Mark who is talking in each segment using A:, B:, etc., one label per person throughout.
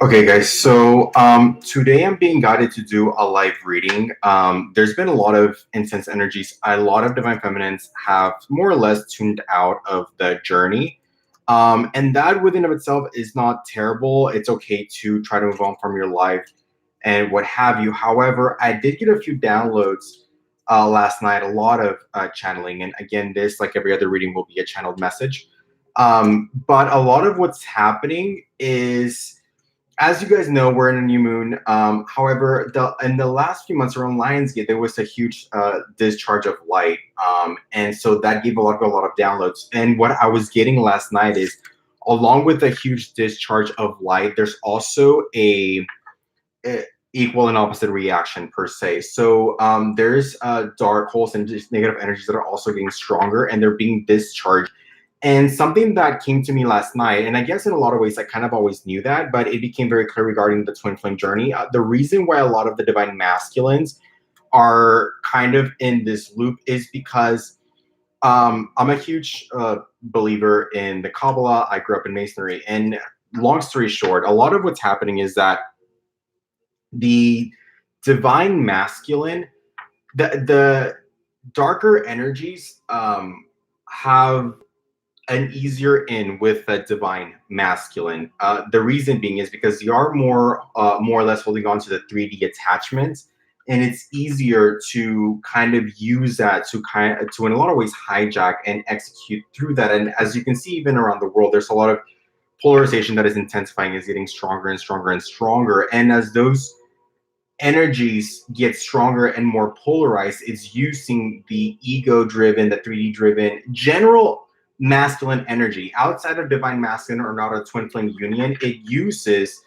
A: Okay, guys. So today I'm being guided to do a live reading. There's been a lot of intense energies. A lot of divine feminines have more or less tuned out of the journey, and that within of itself is not terrible. It's okay to try to move on from your life and what have you. However, I did get a few downloads last night. A lot of channeling, and again, this like every other reading will be a channeled message. But a lot of what's happening is, as you guys know, we're in a new moon. However, in the last few months around Lionsgate, there was a huge discharge of light, and so that gave a lot of downloads. And what I was getting last night is, along with a huge discharge of light, there's also a equal and opposite reaction per se. So there's dark holes and just negative energies that are also getting stronger, and they're being discharged. And something that came to me last night, and I guess in a lot of ways I kind of always knew that, but it became very clear regarding the twin flame journey. The reason why a lot of the divine masculines are kind of in this loop is because I'm a huge believer in the Kabbalah. I grew up in Masonry. And long story short, a lot of what's happening is that the divine masculine, the darker energies have an easier in with a divine masculine. The reason being is because you are more or less holding on to the 3D attachments, and it's easier to kind of use that to in a lot of ways hijack and execute through that. And as you can see, even around the world, there's a lot of polarization that is intensifying, is getting stronger and stronger and stronger. And as those energies get stronger and more polarized, it's using the ego driven, the 3D driven, general masculine energy outside of divine masculine or not a twin flame union. It uses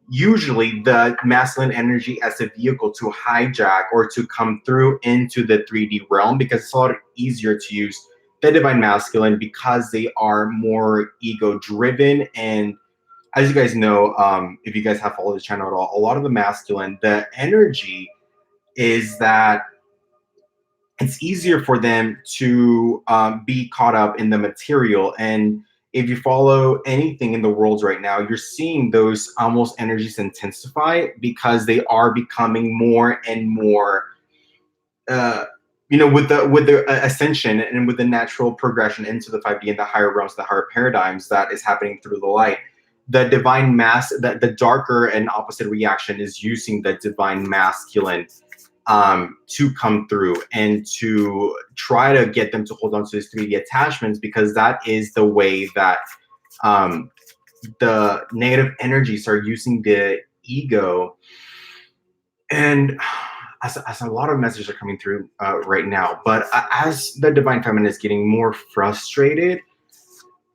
A: usually the masculine energy as a vehicle to hijack or to come through into the 3D realm, because it's a lot easier to use the divine masculine because they are more ego driven. And as you guys know, if you guys have followed the channel at all, a lot of the masculine, the energy is that it's easier for them to be caught up in the material. And if you follow anything in the world right now, you're seeing those almost energies intensify because they are becoming more and more. Uh, with the ascension and with the natural progression into the 5D and the higher realms, the higher paradigms that is happening through the light, the divine mass, that the darker and opposite reaction is using the divine masculine to come through and to try to get them to hold on to these 3D attachments, because that is the way that um, the negative energies are using the ego. And as a lot of messages are coming through right now, but as the divine feminine is getting more frustrated,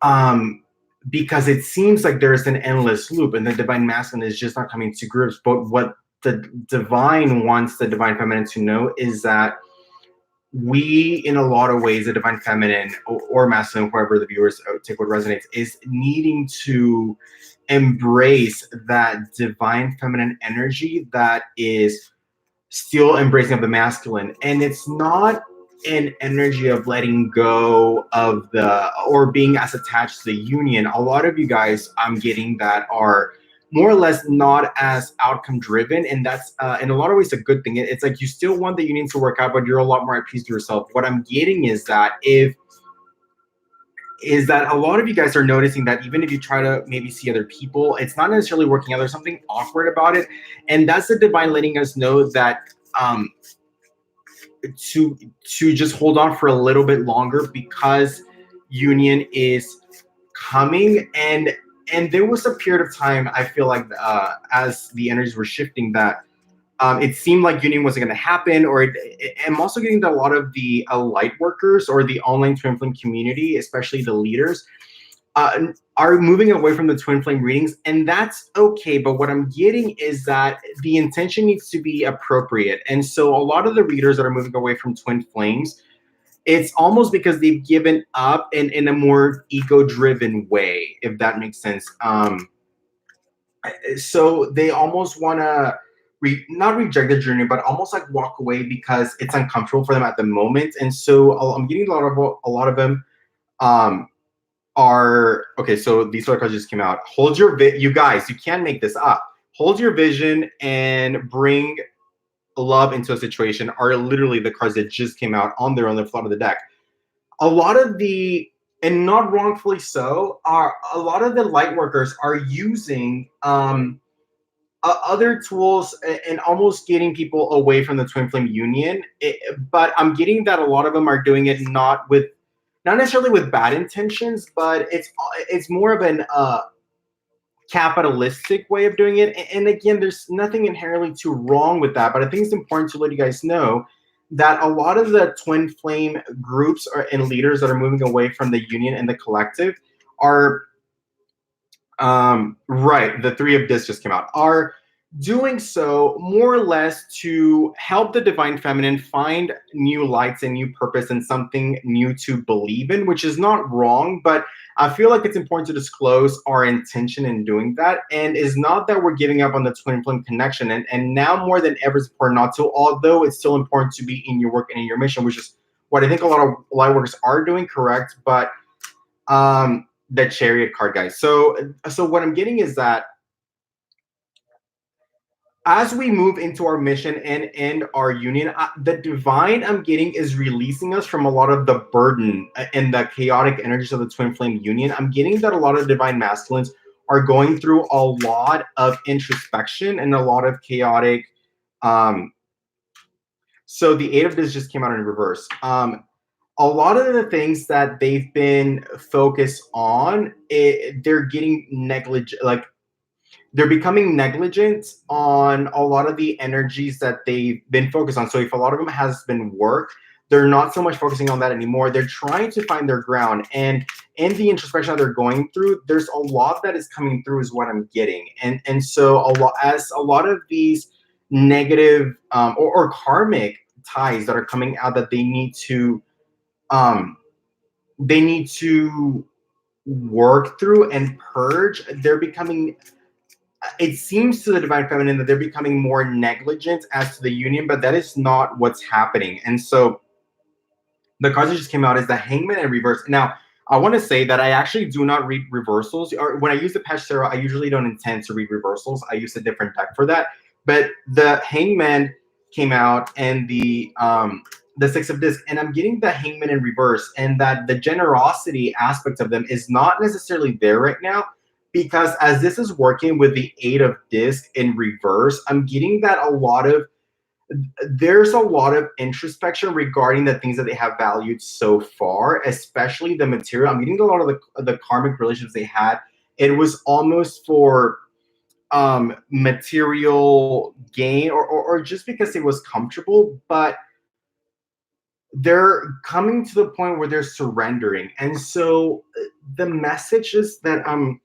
A: um, because it seems like there's an endless loop and the divine masculine is just not coming to grips. But what the divine wants the divine feminine to know is that we, in a lot of ways, the divine feminine or masculine, whoever the viewers take what resonates, is needing to embrace that divine feminine energy that is still embracing of the masculine. And it's not an energy of letting go of the or being as attached to the union. A lot of you guys I'm getting that are more or less not as outcome driven, and that's in a lot of ways a good thing. It's like you still want the union to work out, but you're a lot more at peace with yourself. What I'm getting is that a lot of you guys are noticing that even if you try to maybe see other people, it's not necessarily working out. There's something awkward about it, and that's the divine letting us know that um, to just hold on for a little bit longer, because union is coming. And there was a period of time, I feel like, as the energies were shifting, that it seemed like union wasn't going to happen. I'm also getting to a lot of the light workers or the online twin flame community, especially the leaders, are moving away from the twin flame readings, and that's okay. But what I'm getting is that the intention needs to be appropriate. And so a lot of the readers that are moving away from twin flames, it's almost because they've given up in a more ego driven way, if that makes sense. So they almost want to not reject the journey, but almost like walk away because it's uncomfortable for them at the moment. And so I'm getting a lot of them. Um, are okay. So these solar cards just came out. Hold your you guys, you can't make this up. Hold your vision and bring love into a situation are literally the cards that just came out on their own the front of the deck. A lot of the, and not wrongfully so, are a lot of the light workers are using other tools and almost getting people away from the twin flame union. But I'm getting that a lot of them are doing it not necessarily with bad intentions, but it's more of an capitalistic way of doing it. And again, there's nothing inherently too wrong with that, but I think it's important to let you guys know that a lot of the twin flame groups and leaders that are moving away from the union and the collective are right. The three of discs just came out. Are doing so more or less to help the divine feminine find new lights and new purpose and something new to believe in, which is not wrong, but I feel like it's important to disclose our intention in doing that. And is not that we're giving up on the twin flame connection. And now more than ever, it's important not to, although it's still important to be in your work and in your mission, which is what I think a lot of light workers are doing correct. But the Chariot card, guys. So what I'm getting is that as we move into our mission and end our union, the divine I'm getting is releasing us from a lot of the burden and the chaotic energies of the twin flame union. I'm getting that a lot of divine masculines are going through a lot of introspection and a lot of chaotic. So the Eight of This just came out in reverse. A lot of the things that they've been focused on, they're getting negligent, like they're becoming negligent on a lot of the energies that they've been focused on. So if a lot of them has been work, they're not so much focusing on that anymore. They're trying to find their ground. And in the introspection that they're going through, there's a lot that is coming through is what I'm getting. And so a lot of these negative or karmic ties that are coming out that um, they need to work through and purge, they're becoming, it seems to the divine feminine that they're becoming more negligent as to the union, but that is not what's happening. And so the cards that just came out is the Hangman and Reverse. Now, I want to say that I actually do not read reversals. Or when I use the Pesh Tarot, I usually don't intend to read reversals. I use a different deck for that. But the Hangman came out and the Six of Discs, and I'm getting the Hangman in reverse, and that the generosity aspect of them is not necessarily there right now. Because as this is working with the Eight of Discs in reverse, I'm getting that there's a lot of introspection regarding the things that they have valued so far, especially the material. I'm getting a lot of the karmic relationships they had. It was almost for material gain or just because it was comfortable, but they're coming to the point where they're surrendering. And so the messages that I'm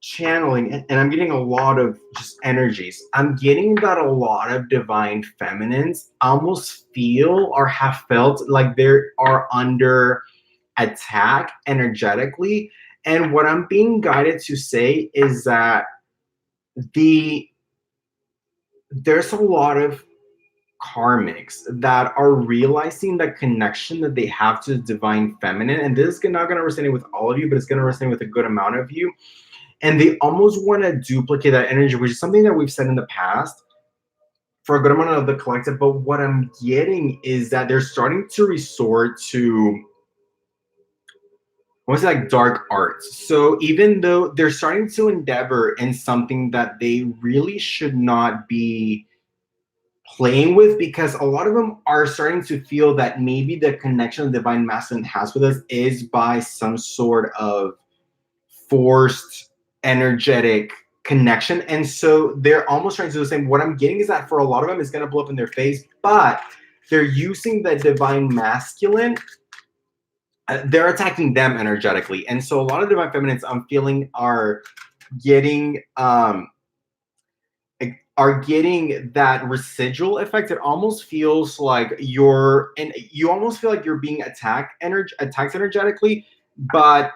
A: channeling, and I'm getting a lot of just energies. I'm getting that a lot of divine feminines almost feel or have felt like they are under attack energetically. And what I'm being guided to say is that there's a lot of karmics that are realizing the connection that they have to the divine feminine. And this is not going to resonate with all of you, but it's going to resonate with a good amount of you. And they almost want to duplicate that energy, which is something that we've said in the past for a good amount of the collective. But what I'm getting is that they're starting to resort to almost like dark arts. So even though they're starting to endeavor in something that they really should not be playing with, because a lot of them are starting to feel that maybe the connection the divine masculine has with us is by some sort of forced energetic connection. And so they're almost trying to do the same. What I'm getting is that for a lot of them, it's going to blow up in their face, but they're using the divine masculine. They're attacking them energetically. And so a lot of divine feminines I'm feeling are getting that residual effect. It almost feels like you almost feel like you're being attacked energetically, but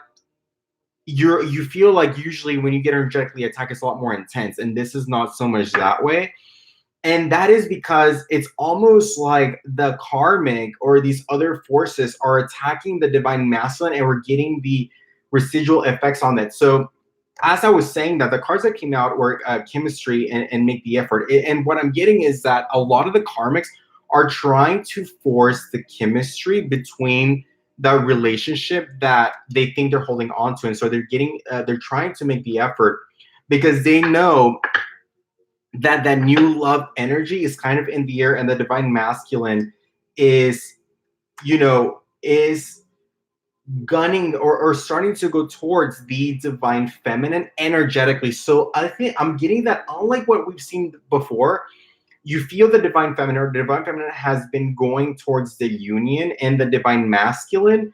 A: you feel like usually when you get energetically attacked, it's a lot more intense, and this is not so much that way. And that is because it's almost like the karmic or these other forces are attacking the divine masculine, and we're getting the residual effects on it. So as I was saying that the cards that came out were chemistry and make the effort. And what I'm getting is that a lot of the karmics are trying to force the chemistry between the relationship that they think they're holding on to. And so they're trying to make the effort because they know that that new love energy is kind of in the air, and the divine masculine is, is gunning or starting to go towards the divine feminine energetically. So I think I'm getting that, unlike what we've seen before, you feel the divine feminine, or the divine feminine has been going towards the union and the divine masculine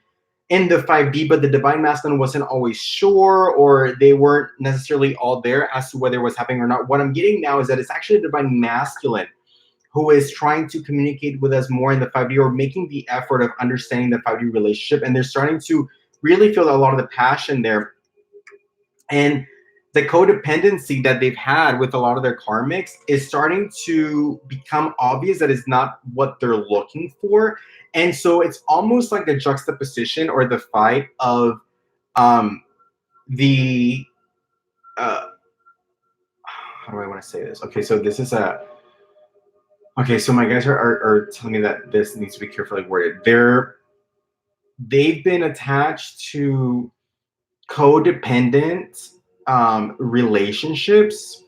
A: in the 5D, but the divine masculine wasn't always sure, or they weren't necessarily all there as to whether it was happening or not. What I'm getting now is that it's actually the divine masculine who is trying to communicate with us more in the 5D, or making the effort of understanding the 5D relationship. And they're starting to really feel a lot of the passion there. And the codependency that they've had with a lot of their karmics is starting to become obvious that it's not what they're looking for. And so it's almost like the juxtaposition or the fight of um, the, how do I want to say this? Okay, so this is a, okay, so my guys are telling me that this needs to be carefully worded. They've been attached to codependent relationships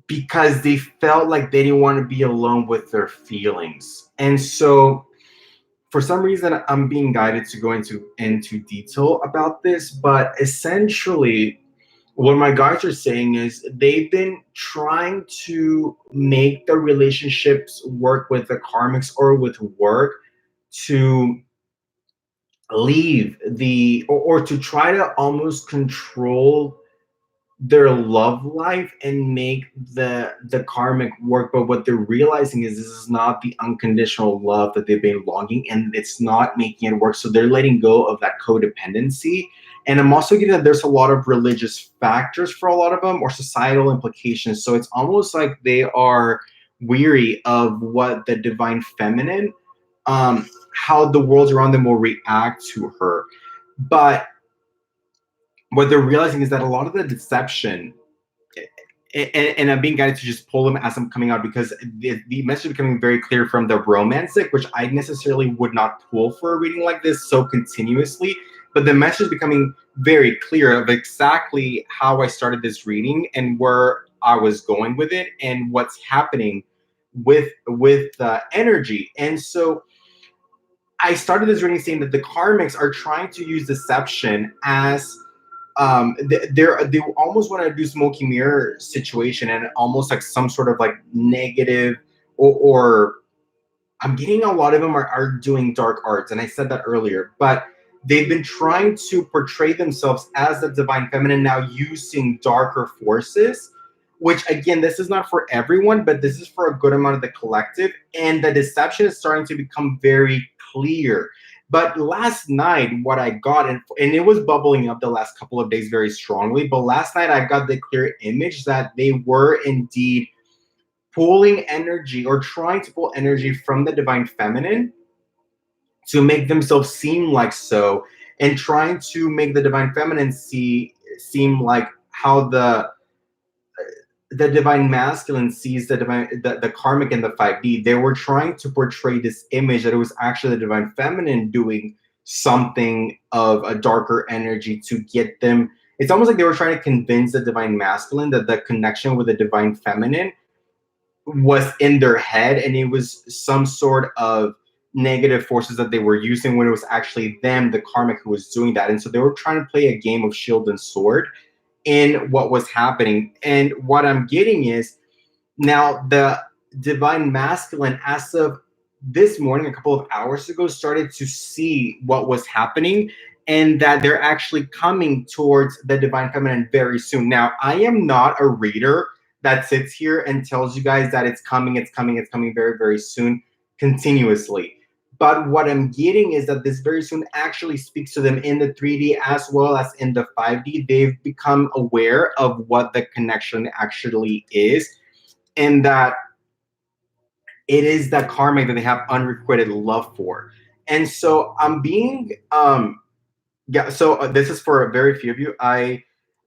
A: because they felt like they didn't want to be alone with their feelings. And so for some reason I'm being guided to go into detail about this, but essentially what my guides are saying is they've been trying to make the relationships work with the karmics or with work to leave or to try to almost control their love life and make the karmic work. But what they're realizing is this is not the unconditional love that they've been longing, and it's not making it work. So they're letting go of that codependency. And I'm also getting that there's a lot of religious factors for a lot of them, or societal implications. So it's almost like they are weary of what the divine feminine, how the world around them will react to her. But what they're realizing is that a lot of the deception, and I'm being guided to just pull them as I'm coming out, because the message is becoming very clear from the romantic, which I necessarily would not pull for a reading like this so continuously. But the message is becoming very clear of exactly how I started this reading and where I was going with it and what's happening with energy. And so I started this reading saying that the karmics are trying to use deception as they almost want to do smoky mirror situation, and almost like some sort of like negative, or I'm getting a lot of them are doing dark arts, and I said that earlier, but they've been trying to portray themselves as the divine feminine now using darker forces, which again, this is not for everyone, but this is for a good amount of the collective, and the deception is starting to become very clear. But last night, what I got, and it was bubbling up the last couple of days very strongly, but last night I got the clear image that they were indeed pulling energy, or trying to pull energy from the divine feminine to make themselves seem like so, and trying to make the divine feminine seem like how the divine masculine sees the karmic in the 5D. They were trying to portray this image that it was actually the divine feminine doing something of a darker energy to get them. It's almost like they were trying to convince the divine masculine that the connection with the divine feminine was in their head, and it was some sort of negative forces that they were using, when it was actually them, the karmic, who was doing that. And so they were trying to play a game of shield and sword in what was happening. And what I'm getting is now the divine masculine, as of this morning, a couple of hours ago, started to see what was happening, and that they're actually coming towards the divine feminine very soon. Now, I am not a reader that sits here and tells you guys that it's coming, it's coming, it's coming very, very soon, continuously. But what I'm getting is that this very soon actually speaks to them in the 3D as well as in the 5D. They've become aware of what the connection actually is, and that it is that karmic that they have unrequited love for. And so I'm being Yeah, so this is for a very few of you.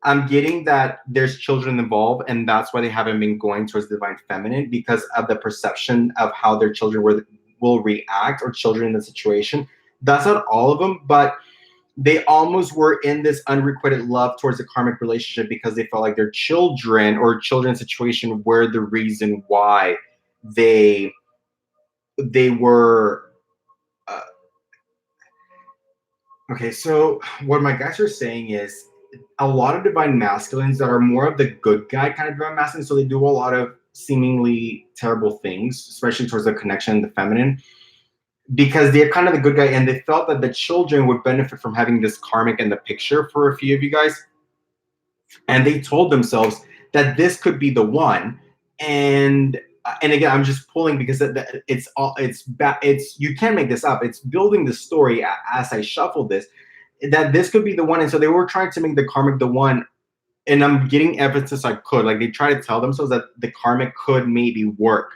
A: I'm getting that there's children involved, and that's why they haven't been going towards the divine feminine because of the perception of how their children will react, or children in the situation. That's not all of them, but they almost were in this unrequited love towards the karmic relationship because they felt like their children or children's situation were the reason why they they were uh, okay. So what my guys are saying is a lot of divine masculines that are more of the good guy kind of divine masculine, so they do a lot of seemingly terrible things, especially towards the connection, the feminine, because they're kind of the good guy, and they felt that the children would benefit from having this karmic in the picture for a few of you guys, and they told themselves that this could be the one. And again, I'm just pulling because it's all it's you can't make this up. It's building the story as I shuffle this, that this could be the one. And so they were trying to make the karmic the one, and I'm getting evidence I could, like, they try to tell themselves that the karmic could maybe work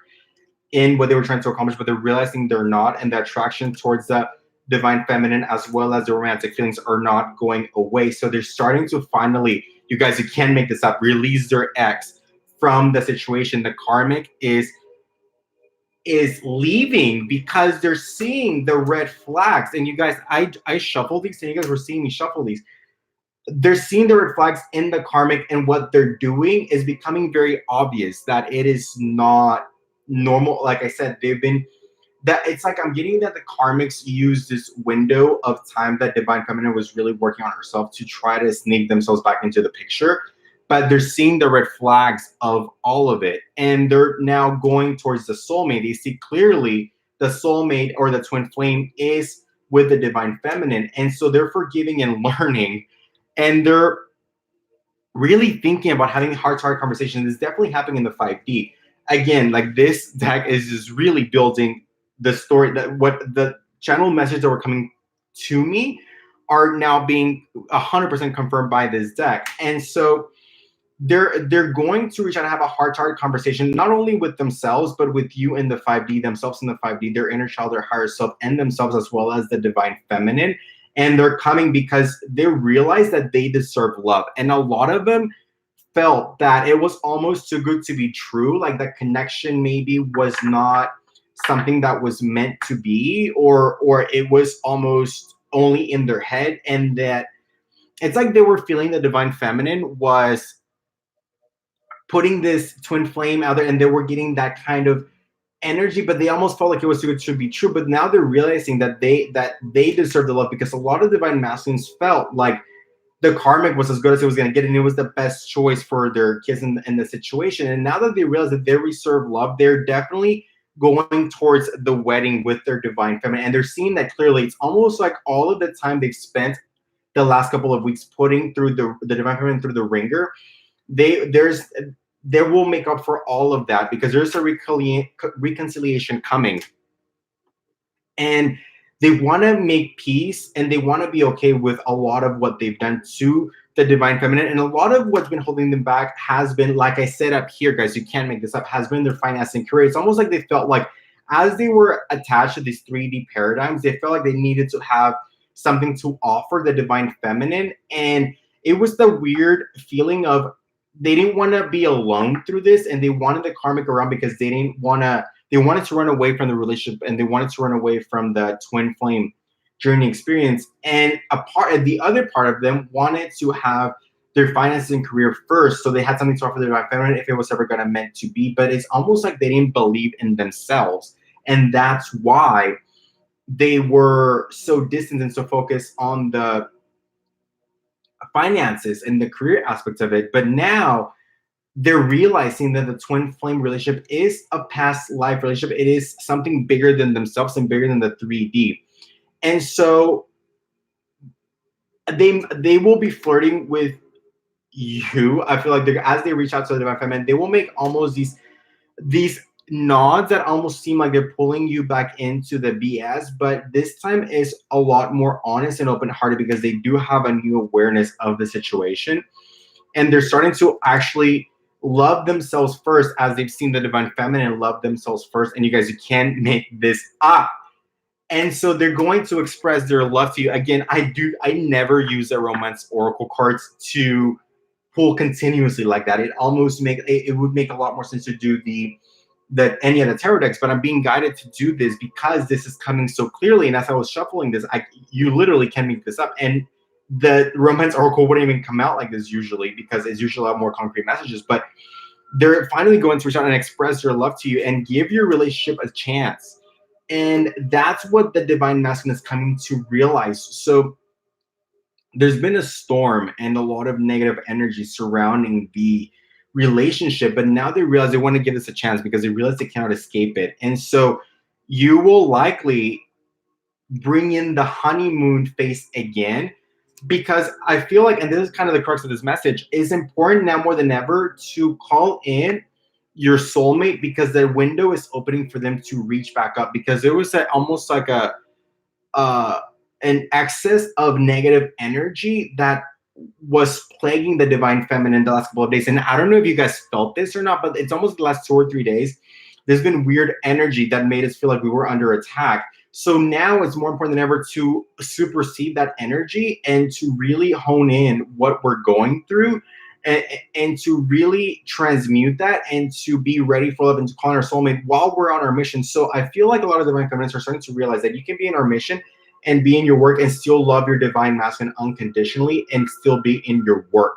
A: in what they were trying to accomplish, but they're realizing they're not, and the attraction towards the divine feminine as well as the romantic feelings are not going away. So they're starting to finally, you guys, you can't make this up, release their ex from the situation. The karmic is leaving because they're seeing the red flags. And you guys, I shuffle these, and you guys were seeing me shuffle these. They're seeing the red flags in the karmic, and what they're doing is becoming very obvious that it is not normal. Like I said, they've been, that it's like I'm getting that the karmics use this window of time that divine feminine was really working on herself to try to sneak themselves back into the picture, but they're seeing the red flags of all of it, and they're now going towards the soulmate. They see clearly the soulmate or the twin flame is with the divine feminine, and so they're forgiving and learning, and they're really thinking about having heart-to-heart conversations. Is definitely happening in the 5D. Again, like, this deck is just really building the story, that what the channel message that were coming to me are now being 100% confirmed by this deck. And so they're going to reach out and have a heart-to-heart conversation, not only with themselves, but with you in the 5D, themselves in the 5D, their inner child, their higher self, and themselves, as well as the divine feminine. And they're coming because they realize that they deserve love. And a lot of them felt that it was almost too good to be true. Like, that connection maybe was not something that was meant to be, or it was almost only in their head. And that it's like they were feeling the divine feminine was putting this twin flame out there, and they were getting that kind of energy, but they almost felt like it was too good to be true. But now they're realizing that they deserve the love, because a lot of divine masculines felt like the karmic was as good as it was going to get, and it was the best choice for their kids in the situation. And now that they realize that they reserve love, they're definitely going towards the wedding with their divine feminine, and they're seeing that clearly. It's almost like all of the time they've spent the last couple of weeks putting through the divine feminine through the ringer, there's they will make up for all of that, because there's a reconciliation coming, and they want to make peace, and they want to be okay with a lot of what they've done to the divine feminine. And a lot of what's been holding them back has been, like I said up here, guys, you can't make this up, has been their finance and career. It's almost like they felt like, as they were attached to these 3D paradigms, they felt like they needed to have something to offer the divine feminine. And it was the weird feeling of, they didn't want to be alone through this, and they wanted the karmic around because they wanted to run away from the relationship, and they wanted to run away from the twin flame journey experience. And the other part of them wanted to have their finances and career first, so they had something to offer their divine feminine if it was ever gonna meant to be. But it's almost like they didn't believe in themselves, and that's why they were so distant and so focused on the finances and the career aspects of it. But now they're realizing that the twin flame relationship is a past life relationship. It is something bigger than themselves and bigger than the 3D. And so they will be flirting with you. I feel like as they reach out to the divine feminine, they will make almost these nods that almost seem like they're pulling you back into the BS, but this time is a lot more honest and open-hearted, because they do have a new awareness of the situation, and they're starting to actually love themselves first, as they've seen the divine feminine love themselves first. And you guys, you can't make this up. And so they're going to express their love to you. Again, I never use the romance oracle cards to pull continuously like that. It would make a lot more sense to do any of the tarot decks, but I'm being guided to do this because this is coming so clearly. And as I was shuffling this, you literally can make this up. And the romance oracle wouldn't even come out like this usually, because it's usually a lot more concrete messages. But they're finally going to reach out and express their love to you and give your relationship a chance. And that's what the divine masculine is coming to realize. So there's been a storm and a lot of negative energy surrounding the relationship, but now they realize they want to give this a chance because they realize they cannot escape it. And so you will likely bring in the honeymoon phase again, because I feel like, and this is kind of the crux of this message, is important now more than ever to call in your soulmate, because the window is opening for them to reach back up, because there was almost like uh, an excess of negative energy that was plaguing the divine feminine the last couple of days. And I don't know if you guys felt this or not, but it's almost the last 2 or 3 days. There's been weird energy that made us feel like we were under attack. So now it's more important than ever to supersede that energy and to really hone in what we're going through, and to really transmute that and to be ready for love and to call on our soulmate while we're on our mission. So I feel like a lot of divine feminists are starting to realize that you can be in our mission and be in your work and still love your divine masculine unconditionally and still be in your work.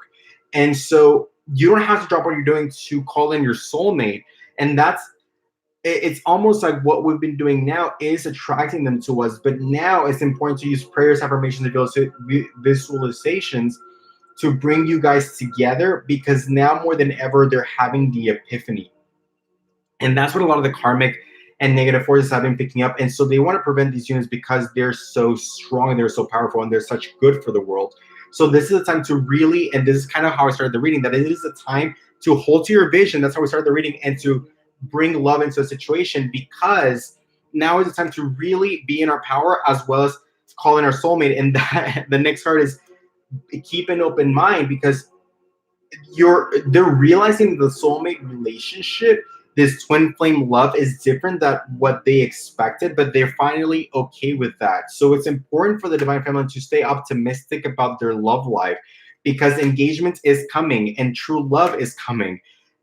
A: And so you don't have to drop what you're doing to call in your soulmate. And it's almost like what we've been doing now is attracting them to us. But now it's important to use prayers, affirmations, and visualizations to bring you guys together, because now more than ever, they're having the epiphany. And that's what a lot of the karmic and negative forces have been picking up. And so they want to prevent these units because they're so strong and they're so powerful and they're such good for the world. So this is a time to really, and this is kind of how I started the reading, that it is a time to hold to your vision. That's how we started the reading, and to bring love into a situation, because now is the time to really be in our power as well as call in our soulmate. And that, the next card is keep an open mind, because they're realizing the soulmate relationship, this twin flame love, is different than what they expected, but they're finally okay with that. So it's important for the divine feminine to stay optimistic about their love life, because engagement is coming and true love is coming.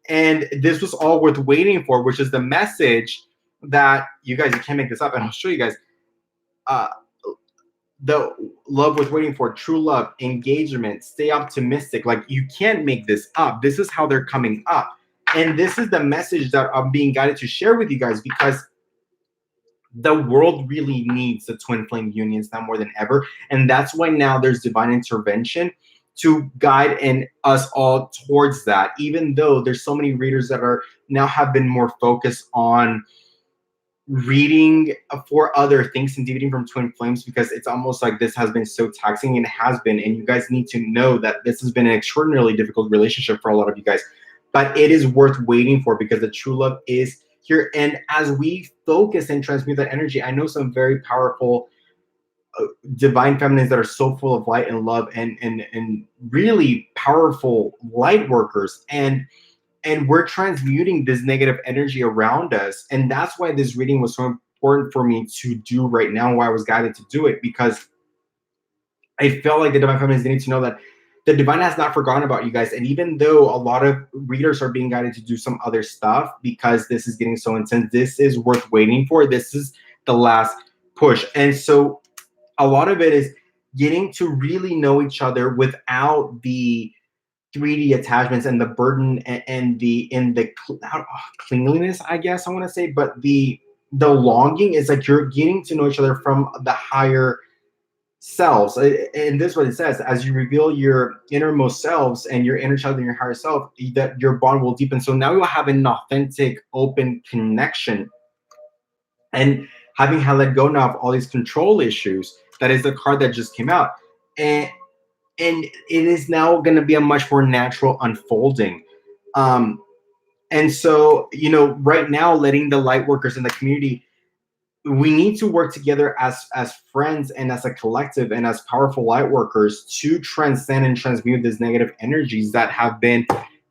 A: And this was all worth waiting for, which is the message that you can't make this up. And I'll show you guys. The love worth waiting for, true love, engagement, stay optimistic. Like, you can't make this up. This is how they're coming up. And this is the message that I'm being guided to share with you guys, because the world really needs the twin flame unions now more than ever. And that's why now there's divine intervention to guide us all towards that, even though there's so many readers that are now have been more focused on reading for other things and deviating from twin flames, because it's almost like this has been so taxing, and it has been. And you guys need to know that this has been an extraordinarily difficult relationship for a lot of you guys, but it is worth waiting for, because the true love is here. And as we focus and transmute that energy, I know some very powerful divine feminines that are so full of light and love, and really powerful light workers, and we're transmuting this negative energy around us. And that's why this reading was so important for me to do right now, why I was guided to do it, because I felt like the divine feminines need to know that the divine has not forgotten about you guys. And even though a lot of readers are being guided to do some other stuff because this is getting so intense, this is worth waiting for. This is the last push. And so a lot of it is getting to really know each other without the 3D attachments and the burden and the cleanliness, I guess I want to say, but the longing is like you're getting to know each other from the higher selves. And this is what it says: as you reveal your innermost selves and your inner child and your higher self, that your bond will deepen. So now you'll have an authentic, open connection. And having had let go now of all these control issues, that is the card that just came out. And it is now going to be a much more natural unfolding. And so, right now, letting the light workers in the community, we need to work together as friends and as a collective and as powerful light workers to transcend and transmute these negative energies that have been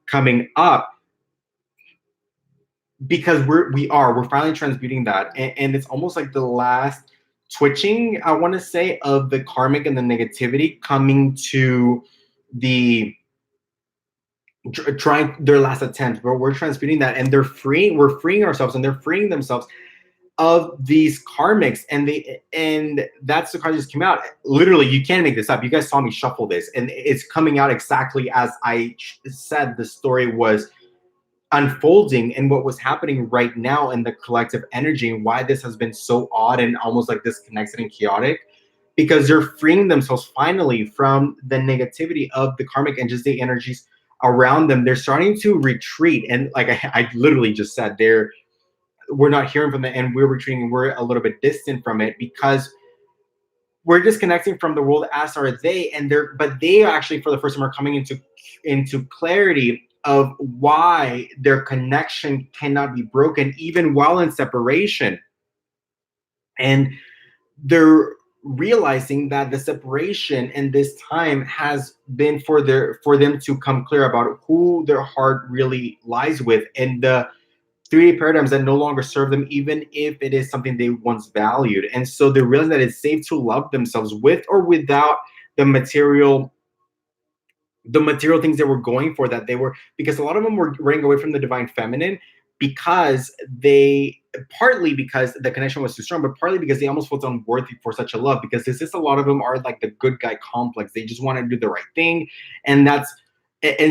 A: coming up, because we're finally transmuting that. And it's almost like the last twitching, I want to say, of the karmic and the negativity coming to the trying their last attempt, but we're transmuting that, and we're freeing ourselves, and they're freeing themselves of these karmics, and that's the card that just came out. Literally, you can't make this up. You guys saw me shuffle this, and it's coming out exactly as I said the story was unfolding, and what was happening right now in the collective energy, and why this has been so odd and almost like disconnected and chaotic, because they're freeing themselves finally from the negativity of the karmic and just the energies around them. They're starting to retreat, and like I literally just said, we're not hearing from it, and we're retreating, we're a little bit distant from it, because we're disconnecting from the world, as are they, and they actually for the first time are coming into clarity of why their connection cannot be broken even while in separation. And they're realizing that the separation in this time has been for them to come clear about who their heart really lies with, and the 3D paradigms that no longer serve them, even if it is something they once valued. And so they realize that it's safe to love themselves with or without the material things they were going for, that they were, because a lot of them were running away from the divine feminine, because partly because the connection was too strong, but partly because they almost felt unworthy for such a love, because this is, a lot of them are like the good guy complex. They just want to do the right thing, and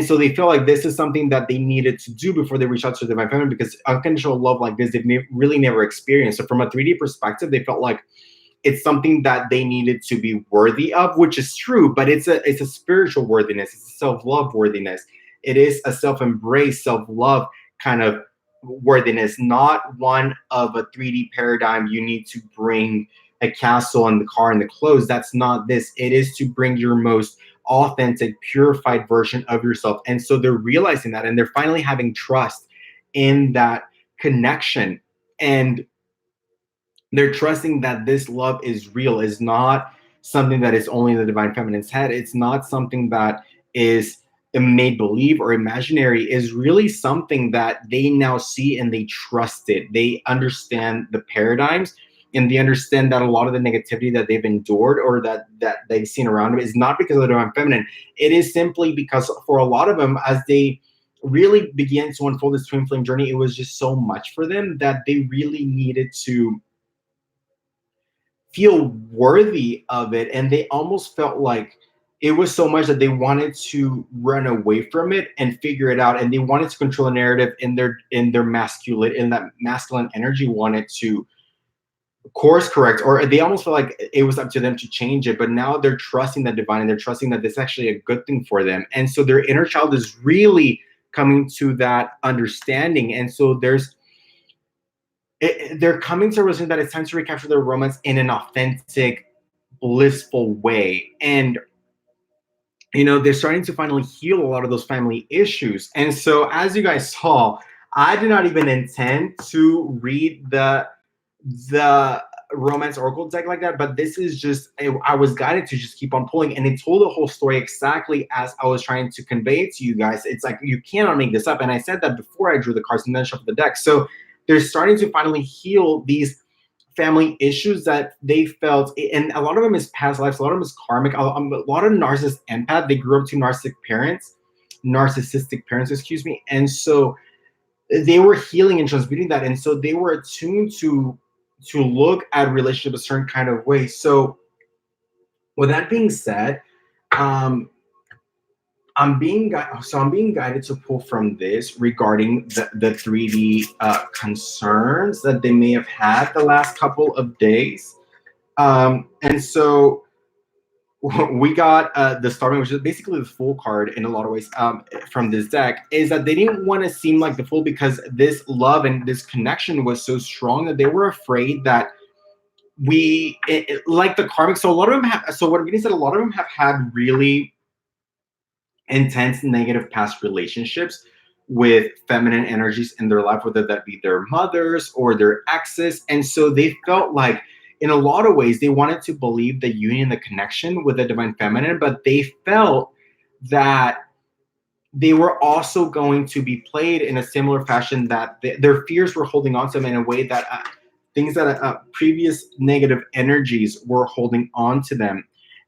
A: so they feel like this is something that they needed to do before they reach out to the divine feminine, because unconditional love like this they've really never experienced. So from a 3D perspective, they felt like it's something that they needed to be worthy of, which is true, but it's a spiritual worthiness. It's a self-love worthiness. It is a self-embrace, self-love kind of worthiness, not one of a 3D paradigm. You need to bring a castle and the car and the clothes. That's not this. It is to bring your most authentic, purified version of yourself. And so they're realizing that, and they're finally having trust in that connection. And they're trusting that this love is real, is not something that is only in the divine feminine's head. It's not something that is made believe or imaginary, is really something that they now see, and they trust it. They understand the paradigms, and they understand that a lot of the negativity that they've endured, or that they've seen around them, is not because of the divine feminine. It is simply because for a lot of them, as they really began to unfold this twin flame journey, it was just so much for them that they really needed to feel worthy of it, and they almost felt like it was so much that they wanted to run away from it and figure it out, and they wanted to control the narrative in their masculine, in that masculine energy, wanted to course correct, or they almost felt like it was up to them to change it. But now they're trusting the divine, and they're trusting that this is actually a good thing for them, and so their inner child is really coming to that understanding. And so they're coming to a realization that it's time to recapture their romance in an authentic, blissful way. And they're starting to finally heal a lot of those family issues. And so, as you guys saw, I did not even intend to read the romance oracle deck like that, but this is just, I was guided to just keep on pulling, and it told the whole story exactly as I was trying to convey it to you guys. It's like, you cannot make this up. And I said that before I drew the cards and then shuffled the deck. So they're starting to finally heal these family issues that they felt, and a lot of them is past lives, a lot of them is karmic, a lot of narcissist empath. They grew up to narcissistic parents, excuse me, and so they were healing and transmuting that, and so they were attuned to look at relationship a certain kind of way. So with that being said, I'm being guided to pull from this regarding the 3D concerns that they may have had the last couple of days. And so we got the Starman, which is basically the Fool card in a lot of ways, from this deck, is that they didn't want to seem like the Fool, because this love and this connection was so strong that they were afraid that like the karmic. So a lot of them have, so what I'm getting said, a lot of them have had really intense negative past relationships with feminine energies in their life, whether that be their mothers or their exes. And so they felt like, in a lot of ways, they wanted to believe the union, the connection with the divine feminine, but they felt that they were also going to be played in a similar fashion, that their fears were holding on to them in a way that things that previous negative energies were holding on to them.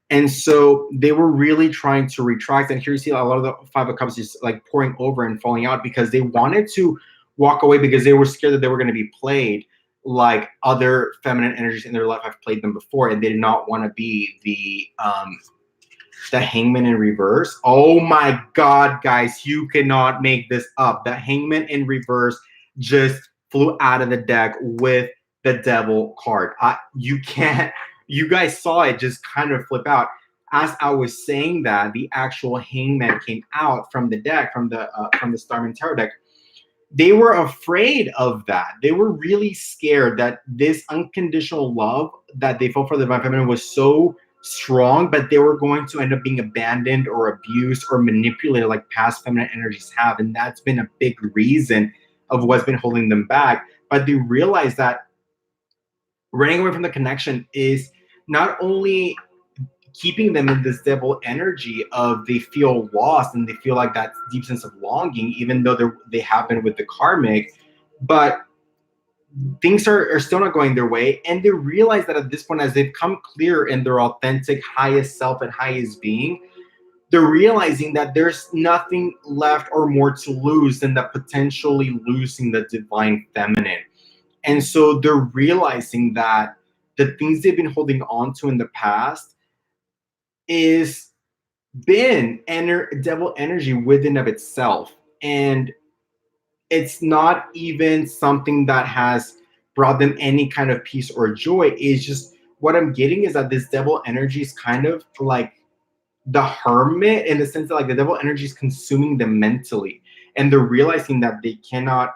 A: And so they were really trying to retract. And here you see a lot of the Five of Cups just like pouring over and falling out because they wanted to walk away because they were scared that they were going to be played like other feminine energies in their life have played them before, and they did not want to be the Hangman in reverse. Oh my God, guys, you cannot make this up. The Hangman in reverse just flew out of the deck with the Devil card. You can't. You guys saw it just kind of flip out. As I was saying that, the actual Hangman came out from the deck, from the Starman Tarot deck. They were afraid of that. They were really scared that this unconditional love that they felt for the Divine Feminine was so strong, but they were going to end up being abandoned or abused or manipulated like past feminine energies have. And that's been a big reason of what's been holding them back. But they realized that running away from the connection is not only keeping them in this devil energy of they feel lost and they feel like that deep sense of longing, even though they have been with the karmic, but things are still not going their way. And they realize that at this point, as they've come clear in their authentic highest self and highest being, they're realizing that there's nothing left or more to lose than that potentially losing the divine feminine. And so they're realizing that the things they've been holding on to in the past is been devil energy within of itself. And it's not even something that has brought them any kind of peace or joy. It's just what I'm getting is that this devil energy is kind of like the hermit, in the sense that like the devil energy is consuming them mentally, and they're realizing that they cannot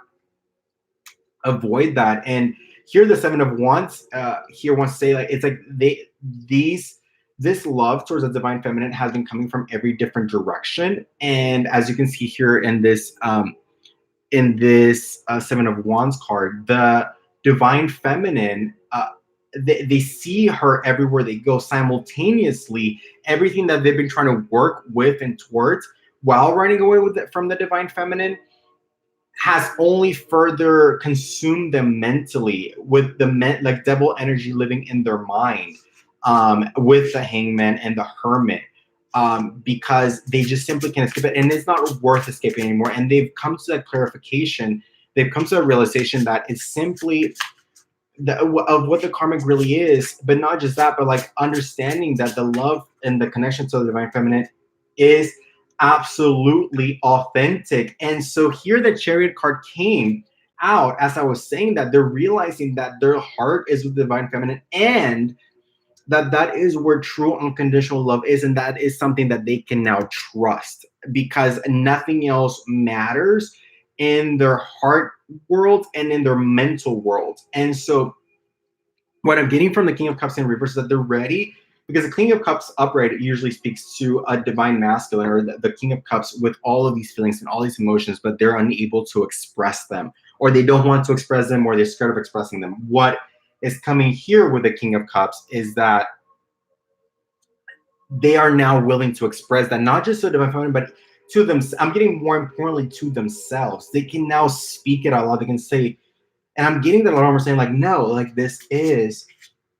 A: avoid that. And here the Seven of Wands here wants to say like it's like this love towards the divine feminine has been coming from every different direction. And as you can see here in this Seven of Wands card, the divine feminine, they see her everywhere they go simultaneously. Everything that they've been trying to work with and towards while running away with it from the divine feminine has only further consumed them mentally, with like devil energy living in their mind, with the Hangman and the Hermit, because they just simply can't escape it, and it's not worth escaping anymore. And they've come to that clarification. They've come to a realization that it's simply of what the karmic really is, but not just that, but like understanding that the love and the connection to the divine feminine is absolutely authentic. And so here the Chariot card came out as I was saying that they're realizing that their heart is with the divine feminine, and that is where true unconditional love is, and that is something that they can now trust, because nothing else matters in their heart world and in their mental world. And so what I'm getting from the King of Cups in reverse is that they're ready, because the King of Cups upright usually speaks to a divine masculine, or the King of Cups with all of these feelings and all these emotions, but they're unable to express them, or they don't want to express them, or they're scared of expressing them. What is coming here with the King of Cups is that they are now willing to express that, not just to the divine feminine, but to them. I'm getting more importantly to themselves. They can now speak it out loud. They can say, and I'm getting that a lot more saying like, no, like this is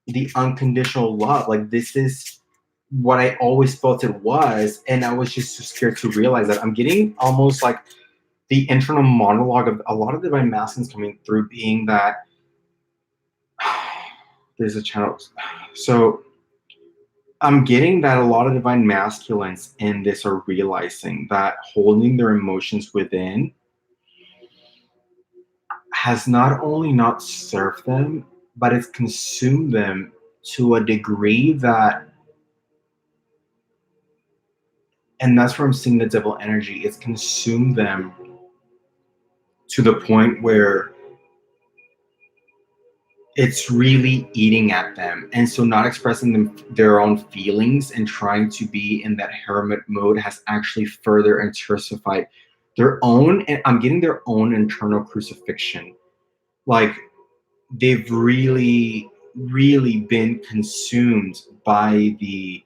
A: the unconditional love. Like this is what I always felt it was. And I was just too scared to realize that. I'm getting almost like the internal monologue of a lot of divine masculines coming through, being that there's a channel. So I'm getting that a lot of divine masculines in this are realizing that holding their emotions within has not only not served them, but it's consumed them to a degree that, and that's where I'm seeing the devil energy, it's consumed them to the point where it's really eating at them. And so not expressing them their own feelings and trying to be in that hermit mode has actually further intensified their own, and I'm getting their own internal crucifixion. Like they've really, really been consumed by the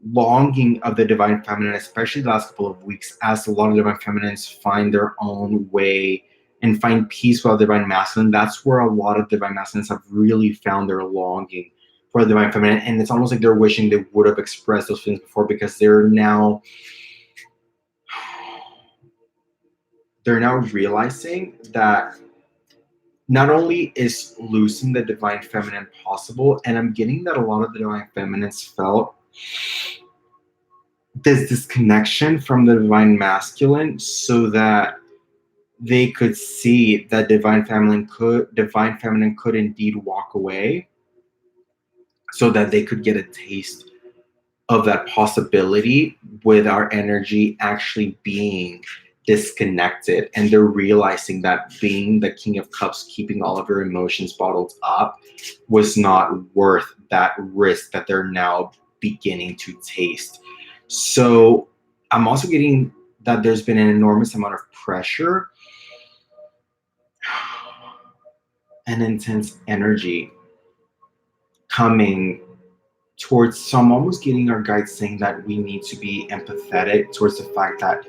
A: longing of the divine feminine, especially the last couple of weeks, as a lot of divine feminines find their own way and find peace with the divine masculine. That's where a lot of divine masculines have really found their longing for the divine feminine, and it's almost like they're wishing they would have expressed those feelings before, because they're now realizing that not only is losing the divine feminine possible, and I'm getting that a lot of the divine feminines felt this disconnection from the divine masculine, so that they could see that divine feminine could indeed walk away, so that they could get a taste of that possibility with our energy actually being disconnected. And they're realizing that being the King of Cups, keeping all of your emotions bottled up, was not worth that risk that they're now beginning to taste. So I'm also getting that there's been an enormous amount of pressure and intense energy coming towards, so I'm almost getting our guides saying that we need to be empathetic towards the fact that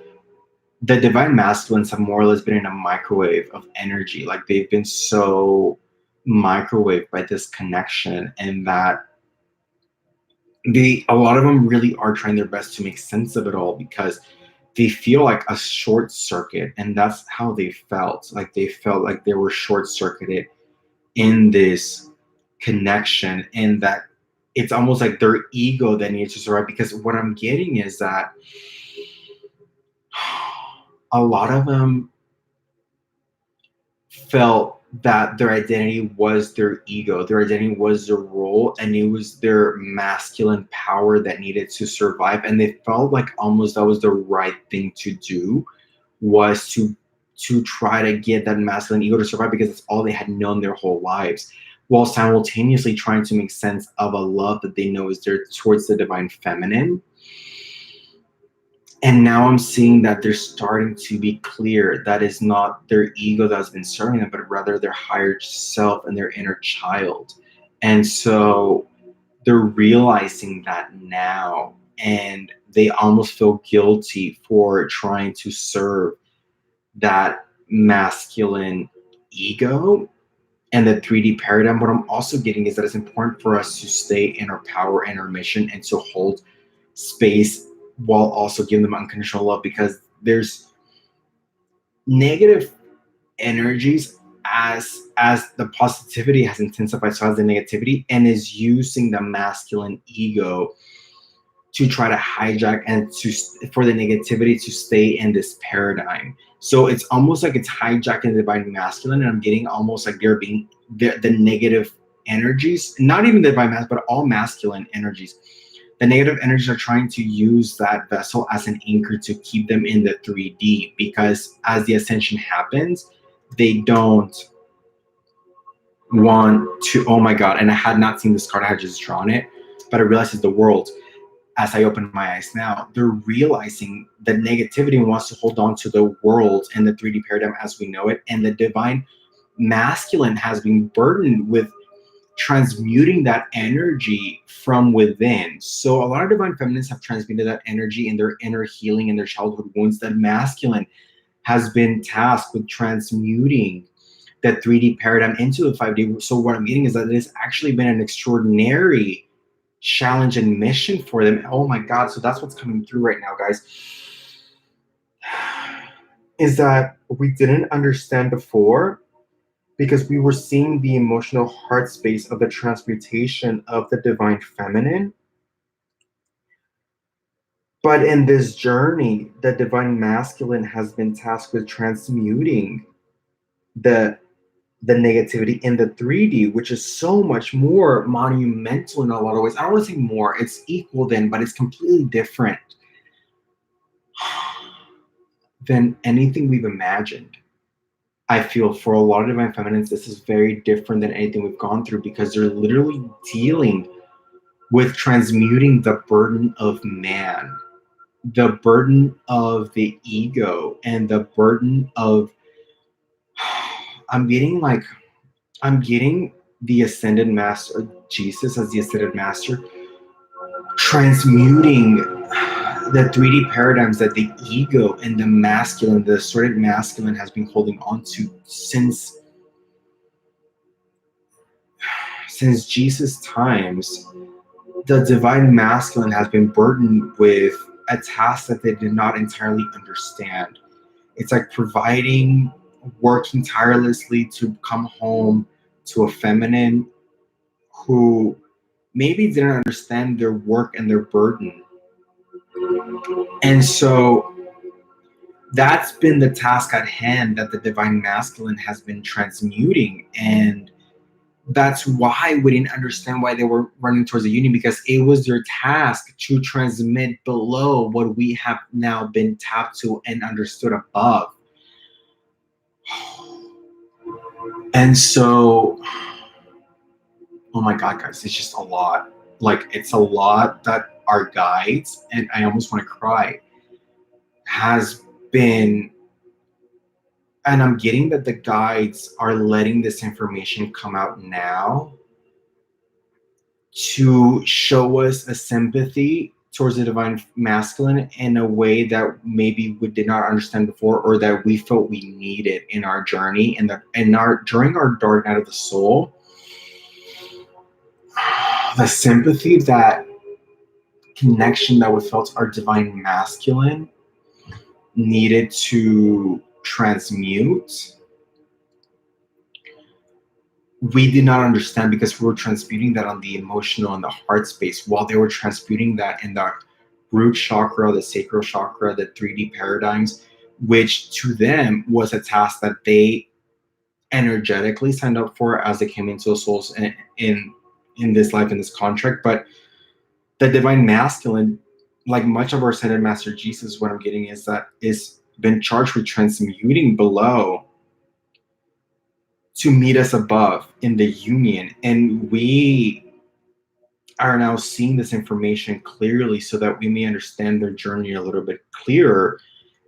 A: the divine masculines have more or less been in a microwave of energy. Like, they've been so microwaved by this connection, and that a lot of them really are trying their best to make sense of it all, because they feel like a short circuit, and that's how they felt. Like, they felt like they were short circuited in this connection, and that it's almost like their ego that needs to survive. Because what I'm getting is that a lot of them felt that their identity was their ego, their identity was their role, and it was their masculine power that needed to survive. And they felt like almost that was the right thing to do, was to try to get that masculine ego to survive, because it's all they had known their whole lives, while simultaneously trying to make sense of a love that they know is there towards the divine feminine. And now I'm seeing that they're starting to be clear that is not their ego that's been serving them, but rather their higher self and their inner child. And so they're realizing that now, and they almost feel guilty for trying to serve that masculine ego and the 3D paradigm. What I'm also getting is that it's important for us to stay in our power and our mission, and to hold space while also giving them unconditional love, because there's negative energies as the positivity has intensified, so has the negativity, and is using the masculine ego to try to hijack and for the negativity to stay in this paradigm. So it's almost like it's hijacking the divine masculine, and I'm getting almost like they're being the negative energies, not even the divine masculine, but all masculine energies. The negative energies are trying to use that vessel as an anchor to keep them in the 3D, because as the ascension happens, they don't want to, oh my God, and I had not seen this card, I had just drawn it, but I realized it's the world. As I open my eyes now, they're realizing that negativity wants to hold on to the world and the 3D paradigm as we know it, and the divine masculine has been burdened with transmuting that energy from within. So a lot of divine feminines have transmuted that energy in their inner healing and their childhood wounds. That masculine has been tasked with transmuting that 3D paradigm into the 5D. So what I'm getting is that it has actually been an extraordinary challenge and mission for them. Oh my God. So that's what's coming through right now, guys, is that we didn't understand before, because we were seeing the emotional heart space of the transmutation of the divine feminine. But in this journey, the divine masculine has been tasked with transmuting the negativity in the 3D, which is so much more monumental in a lot of ways. I don't want to say more, it's equal then, but it's completely different than anything we've imagined. I feel for a lot of divine feminines, this is very different than anything we've gone through, because they're literally dealing with transmuting the burden of man, the burden of the ego, and the burden of, I'm getting the ascended master, Jesus as the ascended master, transmuting the 3D paradigms that the ego and the masculine, the asserted masculine, has been holding on to since Jesus' times. The divine masculine has been burdened with a task that they did not entirely understand. It's like providing, working tirelessly to come home to a feminine who maybe didn't understand their work and their burden. And so that's been the task at hand that the divine masculine has been transmuting. And that's why we didn't understand why they were running towards the union, because it was their task to transmit below what we have now been tapped to and understood above. And so, oh my God, guys, it's just a lot. Like, it's a lot that our guides, and I almost want to cry, has been. And I'm getting that the guides are letting this information come out now to show us a sympathy towards the divine masculine in a way that maybe we did not understand before, or that we felt we needed in our journey and during our dark night of the soul. The sympathy, that connection that we felt our divine masculine needed to transmute, we did not understand, because we were transmuting that on the emotional and the heart space, while they were transmuting that in the root chakra, the sacral chakra, the 3D paradigms, which to them was a task that they energetically signed up for as they came into the souls in this life, in this contract. But the divine masculine, like much of our ascended master Jesus, what I'm getting is that is been charged with transmuting below to meet us above in the union. And we are now seeing this information clearly so that we may understand their journey a little bit clearer.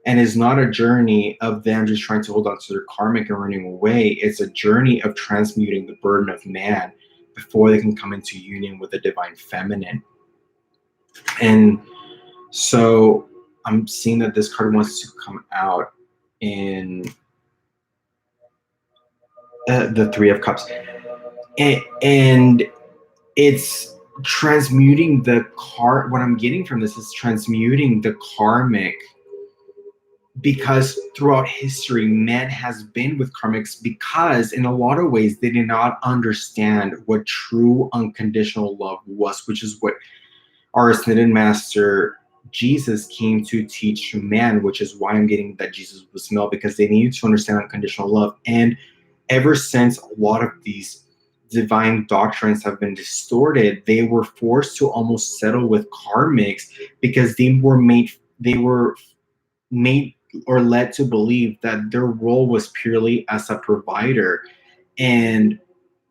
A: And it's not a journey of them just trying to hold on to their karmic and running away. It's a journey of transmuting the burden of man before they can come into union with the divine feminine. And so I'm seeing that this card wants to come out in the Three of Cups. And it's transmuting what I'm getting from this is transmuting the karmic, because throughout history, man has been with karmics because in a lot of ways they did not understand what true unconditional love was, which is what our ascended master Jesus came to teach man, which is why I'm getting that Jesus was male, because they needed to understand unconditional love. And ever since a lot of these divine doctrines have been distorted, they were forced to almost settle with karmics, because they were made or led to believe that their role was purely as a provider. And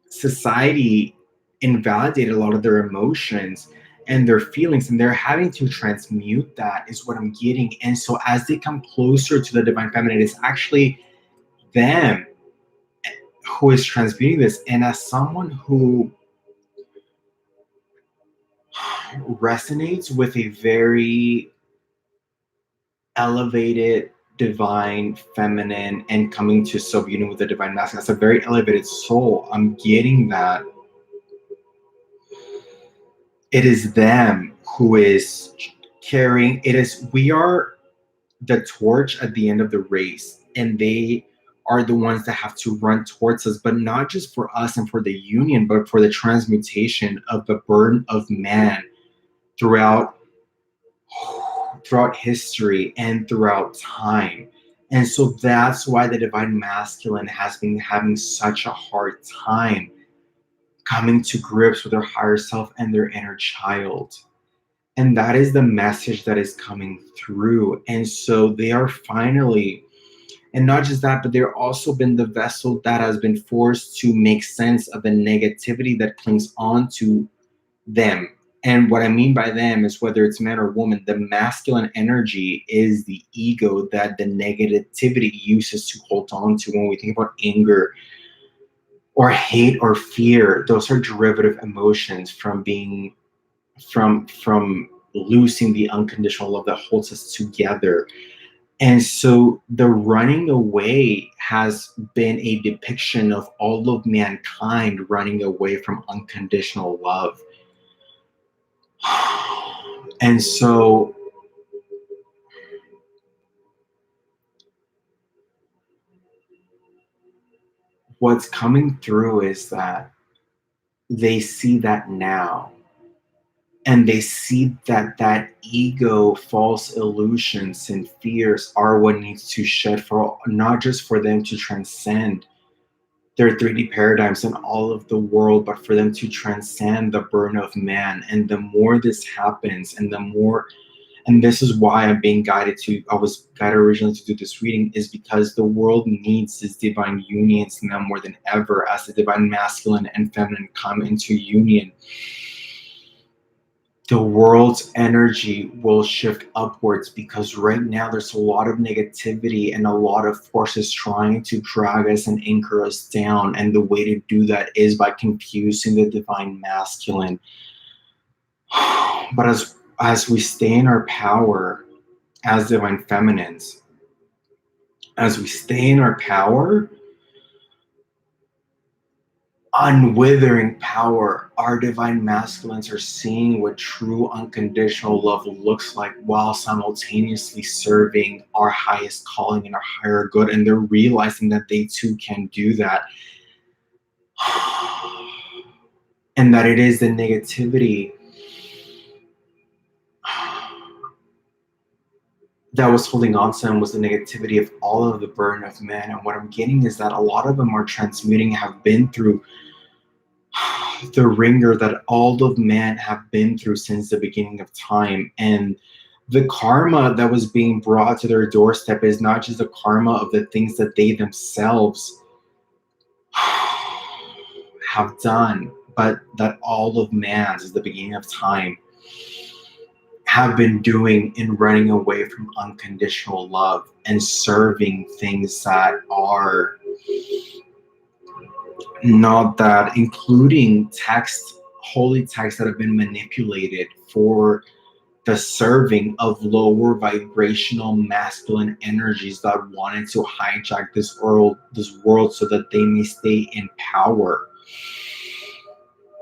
A: society invalidated a lot of their emotions and their feelings, and they're having to transmute that, is what I'm getting. And so as they come closer to the divine feminine, it's actually them who is transmuting this. And as someone who resonates with a very elevated divine feminine and coming to self-union with the divine masculine, that's a very elevated soul, I'm getting that it is them who is carrying we are the torch at the end of the race, and they are the ones that have to run towards us, but not just for us and for the union, but for the transmutation of the burden of man throughout history and throughout time. And so that's why the divine masculine has been having such a hard time coming to grips with their higher self and their inner child. And that is the message that is coming through. And so they are finally, and not just that, but they're also been the vessel that has been forced to make sense of the negativity that clings on to them. And what I mean by them is, whether it's man or woman, the masculine energy is the ego that the negativity uses to hold on to. When we think about anger or hate or fear, those are derivative emotions from being from losing the unconditional love that holds us together. And so the running away has been a depiction of all of mankind running away from unconditional love. And so what's coming through is that they see that now, and they see that that ego, false illusions and fears are what needs to shed, for not just for them to transcend their 3D paradigms and all of the world, but for them to transcend the burden of man. And the more this happens, and the more, and this is why I'm being guided to, I was guided originally to do this reading, is because the world needs this divine unions now more than ever, as the divine masculine and feminine come into union. The world's energy will shift upwards, because right now there's a lot of negativity and a lot of forces trying to drag us and anchor us down. And the way to do that is by confusing the divine masculine. But as we stay in our power as divine feminines, as we stay in our power, unwithering power, our divine masculines are seeing what true unconditional love looks like, while simultaneously serving our highest calling and our higher good. And they're realizing that they too can do that. And that it is the negativity that was holding on to them, was the negativity of all of the burden of men. And what I'm getting is that a lot of them are transmuting, have been through the ringer that all of man have been through since the beginning of time. And the karma that was being brought to their doorstep is not just the karma of the things that they themselves have done, but that all of man since the beginning of time have been doing in running away from unconditional love and serving things that are not that, including text, holy texts that have been manipulated for the serving of lower vibrational masculine energies that wanted to hijack this world so that they may stay in power.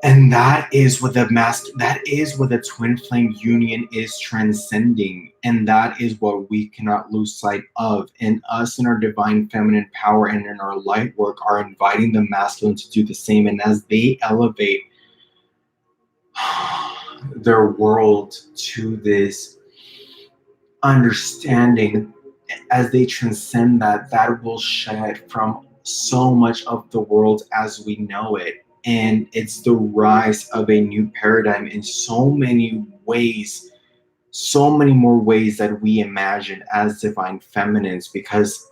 A: And that is what the twin flame union is transcending. And that is what we cannot lose sight of. And us in our divine feminine power and in our light work are inviting the masculine to do the same. And as they elevate their world to this understanding, as they transcend that, that will shed from so much of the world as we know it. And it's the rise of a new paradigm in so many ways, so many more ways that we imagine as divine feminines, because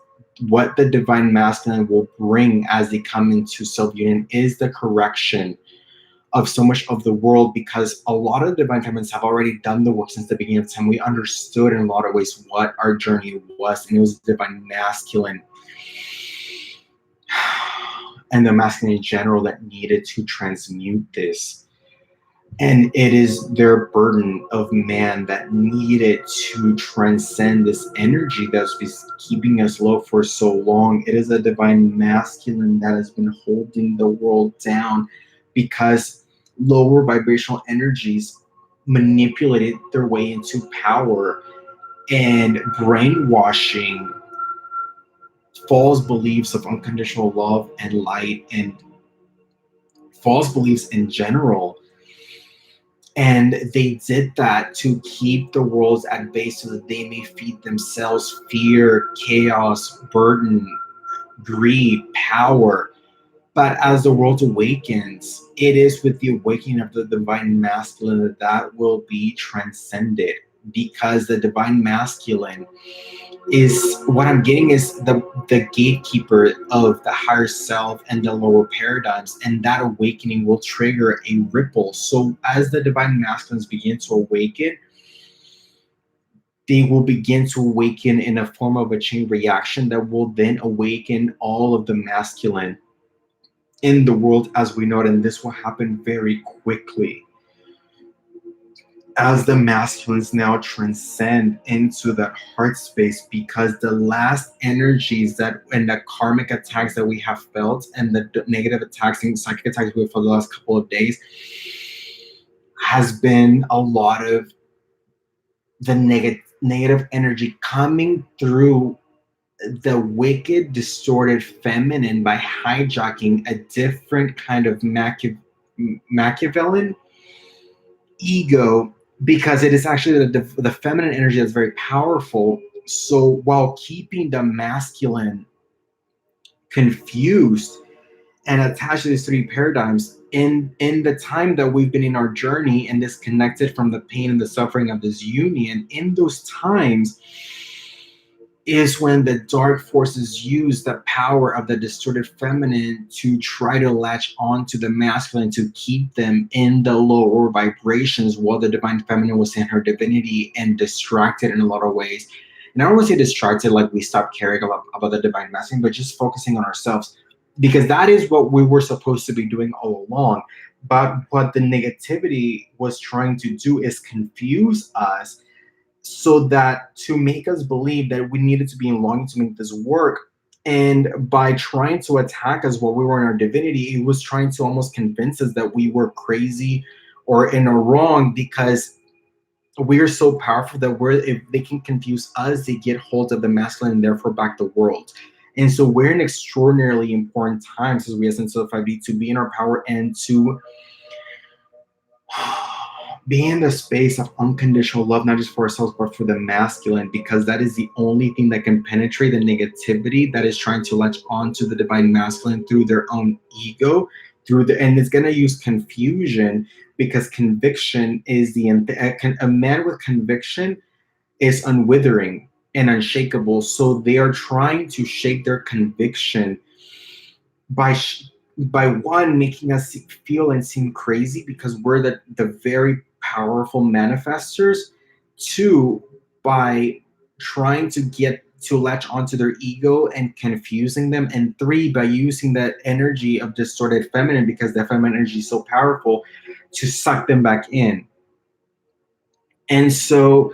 A: what the divine masculine will bring as they come into self-union is the correction of so much of the world, because a lot of divine feminines have already done the work since the beginning of time. We understood in a lot of ways what our journey was, and it was divine masculine and the masculine in general that needed to transmute this. And it is their burden of man that needed to transcend this energy that's been keeping us low for so long. It is a divine masculine that has been holding the world down, because lower vibrational energies manipulated their way into power and brainwashing false beliefs of unconditional love and light, and false beliefs in general. And they did that to keep the worlds at bay so that they may feed themselves fear, chaos, burden, greed, power. But as the world awakens, it is with the awakening of the divine masculine that that will be transcended, because the divine masculine is, what I'm getting is the gatekeeper of the higher self and the lower paradigms, and that awakening will trigger a ripple. So as the divine masculines begin to awaken, they will begin to awaken in a form of a chain reaction that will then awaken all of the masculine in the world as we know it. And this will happen very quickly. as the masculines now transcend into that heart space, because the last energies that and the karmic attacks that we have felt, and the negative attacks and psychic attacks we have felt the last couple of days, has been a lot of the negative energy coming through the wicked, distorted feminine by hijacking a different kind of Machiavellian ego, because it is actually the feminine energy that's very powerful. So while keeping the masculine confused and attached to these three paradigms, in the time that we've been in our journey and disconnected from the pain and the suffering of this union, in those times is when the dark forces use the power of the distorted feminine to try to latch on to the masculine, to keep them in the lower vibrations, while the divine feminine was in her divinity and distracted in a lot of ways. And I don't want to say distracted like we stopped caring about the divine masculine, but just focusing on ourselves, because that is what we were supposed to be doing all along. But what the negativity was trying to do is confuse us, so that to make us believe that we needed to be in longing to make this work. And by trying to attack us while we were in our divinity, it was trying to almost convince us that we were crazy or in a wrong, because we are so powerful that if they can confuse us, they get hold of the masculine and therefore back the world. And so we're in extraordinarily important times as we ascend to the 5D, to be in our power and to be in the space of unconditional love, not just for ourselves, but for the masculine, because that is the only thing that can penetrate the negativity that is trying to latch onto the divine masculine through their own ego, and it's going to use confusion, because conviction is a man with conviction is unwithering and unshakable. So they are trying to shake their conviction by one, making us feel and seem crazy because we're the very powerful manifestors. Two, by trying to get to latch onto their ego and confusing them. And three, by using that energy of distorted feminine, because the feminine energy is so powerful, to suck them back in. And so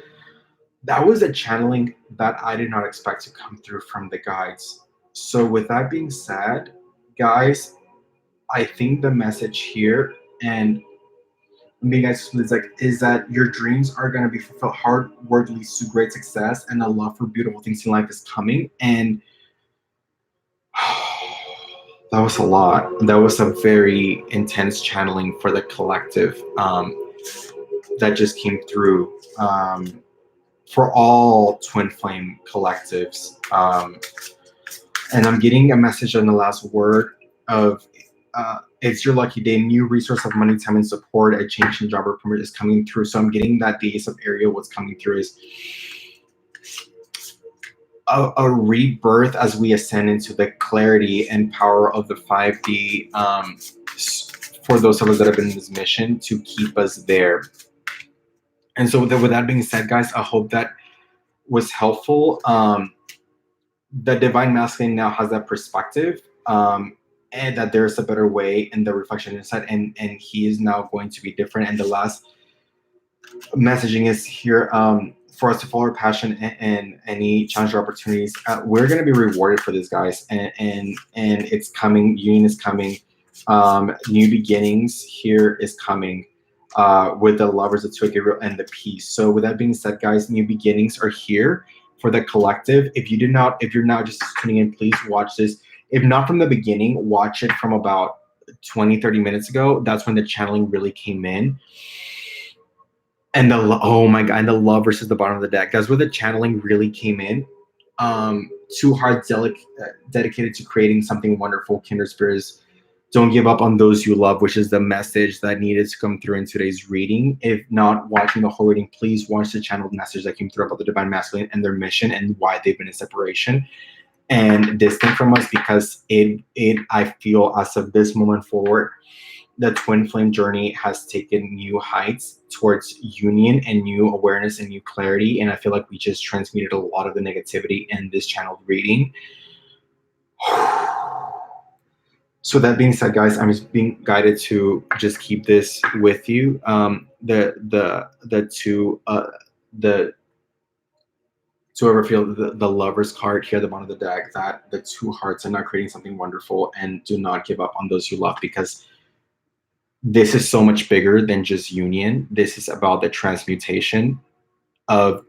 A: that was a channeling that I did not expect to come through from the guides. So with that being said, guys, I think the message here, and being guys, is that your dreams are going to be fulfilled. Hard work leads to great success, and a love for beautiful things in life is coming. And that was a lot. That was a very intense channeling for the collective, that just came through, for all twin flame collectives. And I'm getting a message on the last word of, it's your lucky day. New resource of money, time, and support. A change in job or permit is coming through. So I'm getting that the Ace of Ariel. What's coming through is a rebirth as we ascend into the clarity and power of the 5D, for those of us that have been in this mission to keep us there. And so with that being said, guys, I hope that was helpful. The divine masculine now has that perspective, and that there's a better way in the reflection inside, and he is now going to be different. And the last messaging is here, for us to follow our passion and any challenge or opportunities. We're going to be rewarded for this, guys, and it's coming. Union is coming. New beginnings here is coming, with the lovers, the two Gabriel, and the peace. So with that being said, guys, new beginnings are here for the collective. If you're now just tuning in, please watch this. If not from the beginning, watch it from about 20-30 minutes ago. That's when the channeling really came in. And oh my god, and the love versus the bottom of the deck. That's where the channeling really came in. Two hearts dedicated to creating something wonderful. Kindred spirits, don't give up on those you love, which is the message that needed to come through in today's reading. If not watching the whole reading, please watch the channeled message that came through about the divine masculine and their mission and why they've been in separation and distant from us, because I feel as of this moment forward, the twin flame journey has taken new heights towards union and new awareness and new clarity. And I feel like we just transmuted a lot of the negativity in this channeled reading. So that being said, guys, I'm just being guided to just keep this with you. The two the to ever feel the lover's card here at the bottom of the deck, that the two hearts are not creating something wonderful, and do not give up on those you love, because this is so much bigger than just union. This is about the transmutation of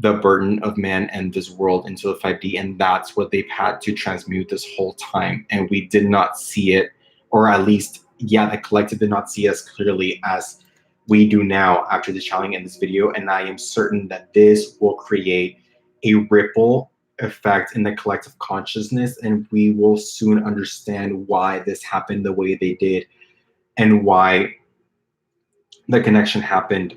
A: the burden of man and this world into the 5D. And that's what they've had to transmute this whole time. And we did not see it, or at least, yeah, the collective did not see as clearly as we do now after the challenge in this video. And I am certain that this will create a ripple effect in the collective consciousness. And we will soon understand why this happened the way they did, and why the connection happened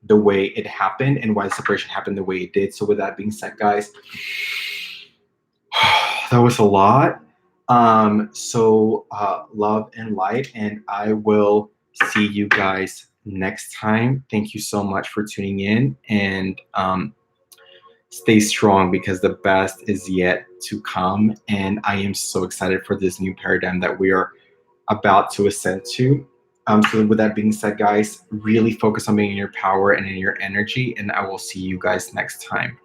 A: the way it happened, and why the separation happened the way it did. So with that being said, guys, that was a lot. Love and light, and I will see you guys next time. Thank you so much for tuning in, and stay strong, because the best is yet to come. And I am so excited for this new paradigm that we are about to ascend to. So with that being said, guys, really focus on being in your power and in your energy, and I will see you guys next time.